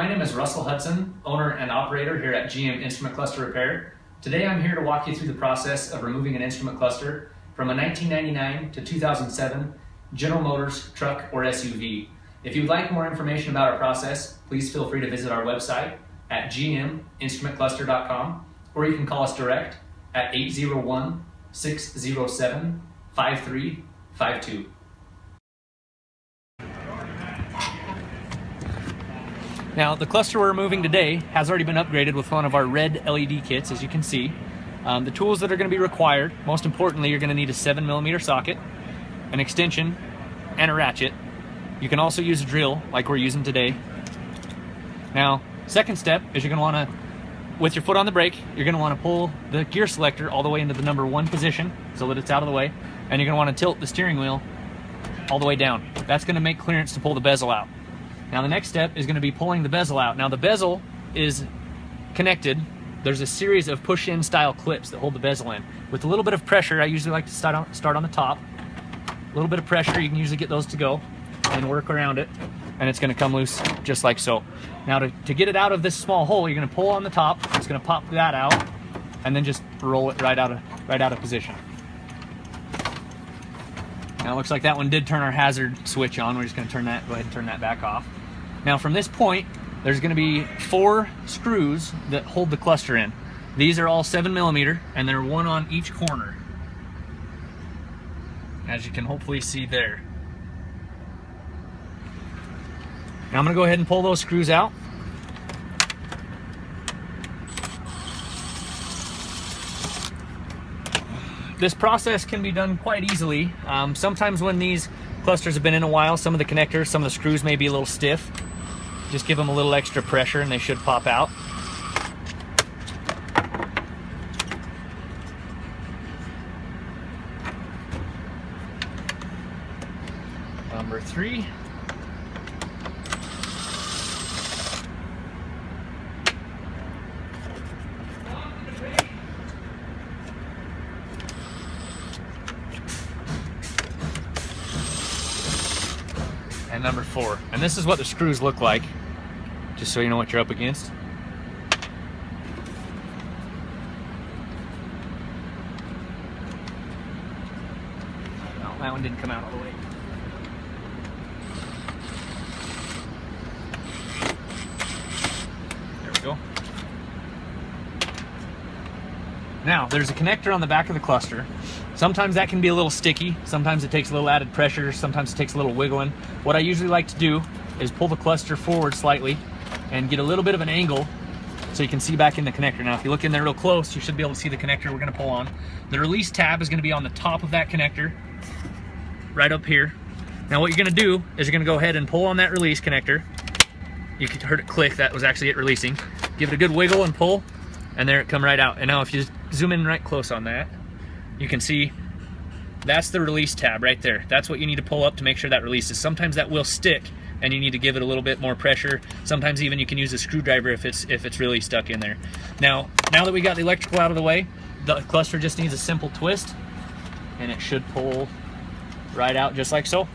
my name is Russell Hudson, owner and operator here at GM Instrument Cluster Repair. Today I'm here to walk you through the process of removing an instrument cluster from a 1999 to 2007 General Motors truck or SUV. If you'd like more information about our process, please feel free to visit our website at gminstrumentcluster.com, or you can call us direct at 801-607-5352. Now, the cluster we're removing today has already been upgraded with one of our red LED kits, as you can see. The tools that are going to be required, most importantly, you're going to need a 7mm socket, an extension, and a ratchet. You can also use a drill like we're using today. Now, second step is you're going to want to, with your foot on the brake, you're going to want to pull the gear selector all the way into the number 1 position so that it's out of the way, and you're going to want to tilt the steering wheel all the way down. That's going to make clearance to pull the bezel out. Now the next step is going to be pulling the bezel out. Now the bezel is connected. There's a series of push-in style clips that hold the bezel in. With a little bit of pressure, I usually like to start on the top. A little bit of pressure, you can usually get those to go and work around it, and it's going to come loose just like so. Now to get it out of this small hole, you're going to pull on the top. It's going to pop that out, and then just roll it right out of position. Now it looks like that one did turn our hazard switch on. We're just going to go ahead and turn that back off. Now from this point, there's going to be 4 screws that hold the cluster in. These are all 7mm, and they're 1 on each corner, as you can hopefully see there. Now I'm going to go ahead and pull those screws out. This process can be done quite easily. Sometimes when these clusters have been in a while, some of the connectors, some of the screws may be a little stiff. Just give them a little extra pressure and they should pop out. Number 3. And number 4. And this is what the screws look like, just so you know what you're up against. No, that one didn't come out all the way. There we go. Now, there's a connector on the back of the cluster. Sometimes that can be a little sticky, sometimes it takes a little added pressure, sometimes it takes a little wiggling. What I usually like to do is pull the cluster forward slightly and get a little bit of an angle so you can see back in the connector. Now if you look in there real close, you should be able to see the connector we're going to pull on. The release tab is going to be on the top of that connector, right up here. Now what you're going to do is you're going to go ahead and pull on that release connector. You heard it click, that was actually it releasing. Give it a good wiggle and pull, and there it come right out. And now if you zoom in right close on that, you can see that's the release tab right there. That's what you need to pull up to make sure that releases. Sometimes that will stick and you need to give it a little bit more pressure. Sometimes even you can use a screwdriver if it's really stuck in there. Now that we got the electrical out of the way, the cluster just needs a simple twist and it should pull right out just like so.